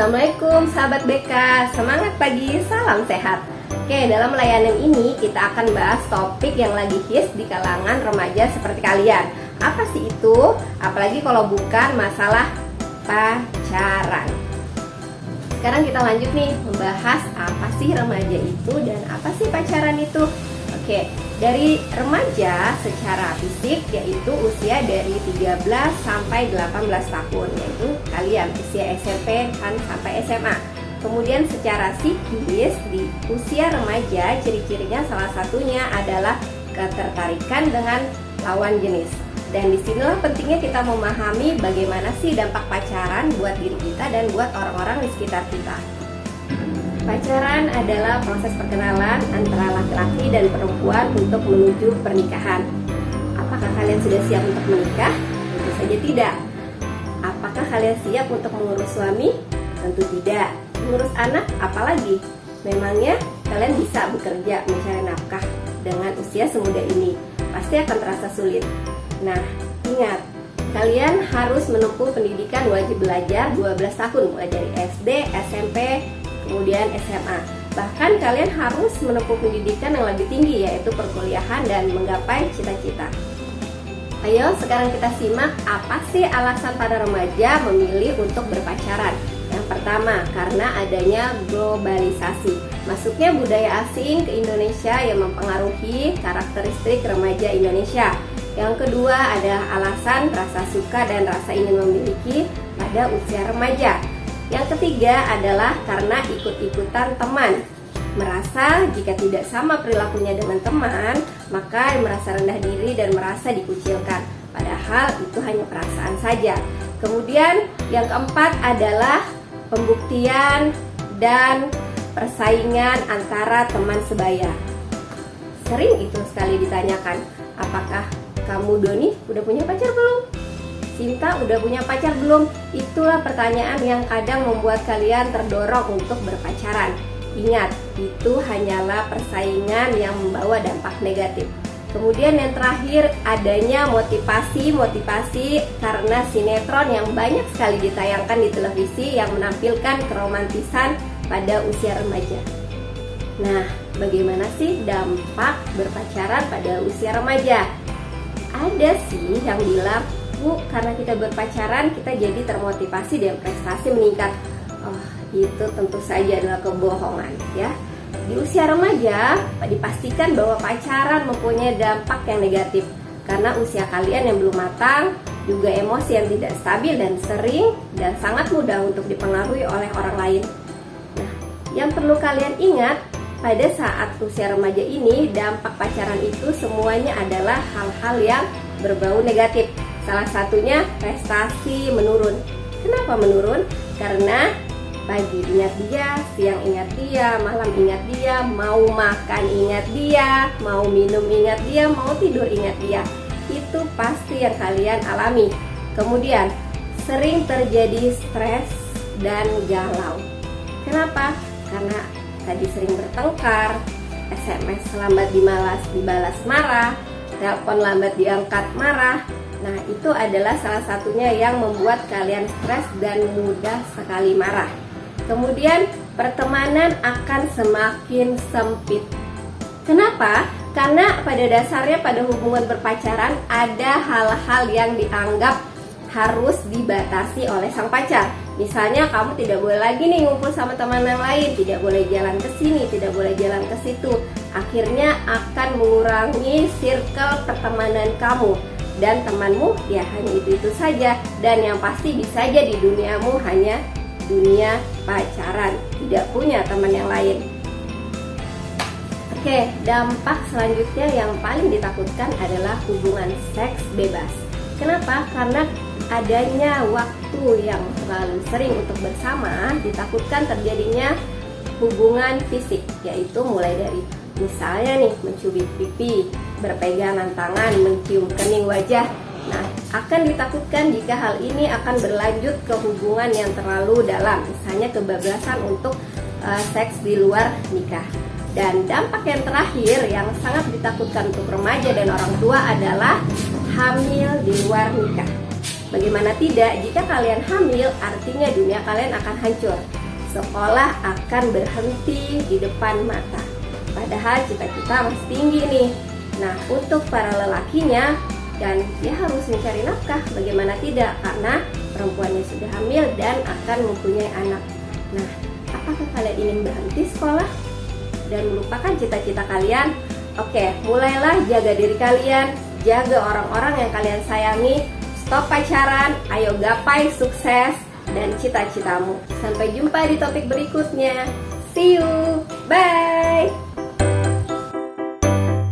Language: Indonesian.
Assalamualaikum sahabat BK, semangat pagi, salam sehat. Oke, dalam layanan ini kita akan bahas topik yang lagi hits di kalangan remaja seperti kalian. Apa sih itu? Apalagi kalau bukan masalah pacaran. Sekarang kita lanjut nih membahas apa sih remaja itu dan apa sih pacaran itu. Oke, dari remaja secara fisik yaitu usia dari 13 sampai 18 tahun, yaitu kalian usia SMP kan sampai SMA. Kemudian secara psikis di usia remaja ciri-cirinya salah satunya adalah ketertarikan dengan lawan jenis. Dan disinilah pentingnya kita memahami bagaimana sih dampak pacaran buat diri kita dan buat orang-orang di sekitar kita. Pacaran adalah proses perkenalan antara laki-laki dan perempuan untuk menuju pernikahan. Apakah kalian sudah siap untuk menikah? Tentu saja tidak. Apakah kalian siap untuk mengurus suami? Tentu tidak. Mengurus anak? Apalagi? Memangnya kalian bisa bekerja mencari nafkah dengan usia semuda ini? Pasti akan terasa sulit. Nah, ingat, kalian harus menempuh pendidikan wajib belajar 12 tahun mulai dari SD, SMP, kemudian SMA. Bahkan kalian harus menempuh pendidikan yang lebih tinggi, yaitu perkuliahan dan menggapai cita-cita. Ayo sekarang kita simak apa sih alasan para remaja memilih untuk berpacaran. Yang pertama, karena adanya globalisasi. Masuknya budaya asing ke Indonesia yang mempengaruhi karakteristik remaja Indonesia. Yang kedua, ada alasan rasa suka dan rasa ingin memiliki pada usia remaja. Yang ketiga adalah karena ikut-ikutan teman. Merasa jika tidak sama perilakunya dengan teman, maka merasa rendah diri dan merasa dikucilkan. Padahal itu hanya perasaan saja. Kemudian yang keempat adalah pembuktian dan persaingan antara teman sebaya. Sering itu sekali ditanyakan, apakah kamu Doni udah punya pacar belum? Cinta udah punya pacar belum? Itulah pertanyaan yang kadang membuat kalian terdorong untuk berpacaran. Ingat, itu hanyalah persaingan yang membawa dampak negatif. Kemudian yang terakhir, adanya motivasi karena sinetron yang banyak sekali ditayangkan di televisi yang menampilkan keromantisan pada usia remaja. Nah, bagaimana sih dampak berpacaran pada usia remaja? Ada sih yang bilang, Bu, karena kita berpacaran kita jadi termotivasi dan prestasi meningkat. Oh, itu tentu saja adalah kebohongan ya. Di usia remaja dipastikan bahwa pacaran mempunyai dampak yang negatif karena usia kalian yang belum matang, juga emosi yang tidak stabil dan sering dan sangat mudah untuk dipengaruhi oleh orang lain. Nah, yang perlu kalian ingat pada saat usia remaja ini, dampak pacaran itu semuanya adalah hal-hal yang berbau negatif. Salah satunya prestasi menurun. Kenapa menurun? Karena pagi ingat dia, siang ingat dia, malam ingat dia, mau makan ingat dia, mau minum ingat dia, mau tidur ingat dia. Itu pasti yang kalian alami. Kemudian sering terjadi stres dan galau. Kenapa? Karena tadi sering bertengkar, SMS lambat dibalas marah, telepon lambat diangkat marah. Nah, itu adalah salah satunya yang membuat kalian stres dan mudah sekali marah. Kemudian pertemanan akan semakin sempit. Kenapa? Karena pada dasarnya pada hubungan berpacaran ada hal-hal yang dianggap harus dibatasi oleh sang pacar. Misalnya kamu tidak boleh lagi nih ngumpul sama teman yang lain, tidak boleh jalan ke sini, tidak boleh jalan ke situ. Akhirnya akan mengurangi circle pertemanan kamu. Dan temanmu ya hanya itu saja. Dan yang pasti bisa aja di duniamu hanya dunia pacaran, tidak punya teman yang lain. Oke, dampak selanjutnya yang paling ditakutkan adalah hubungan seks bebas. Kenapa? Karena adanya waktu yang terlalu sering untuk bersama, ditakutkan terjadinya hubungan fisik, yaitu mulai dari misalnya nih mencubit pipi, berpegangan tangan, mencium kening wajah. Nah, akan ditakutkan jika hal ini akan berlanjut ke hubungan yang terlalu dalam, misalnya kebablasan untuk seks di luar nikah. Dan dampak yang terakhir yang sangat ditakutkan untuk remaja dan orang tua adalah hamil di luar nikah. Bagaimana tidak, jika kalian hamil, artinya dunia kalian akan hancur. Sekolah akan berhenti di depan mata. Padahal cita-cita masih tinggi nih. Nah, untuk para lelakinya, dan dia harus mencari nafkah. Bagaimana tidak, karena perempuannya sudah hamil dan akan mempunyai anak. Nah, apakah kalian ingin berhenti sekolah dan melupakan cita-cita kalian? Oke, mulailah jaga diri kalian, jaga orang-orang yang kalian sayangi, stop pacaran, ayo gapai sukses dan cita-citamu. Sampai jumpa di topik berikutnya. See you, bye.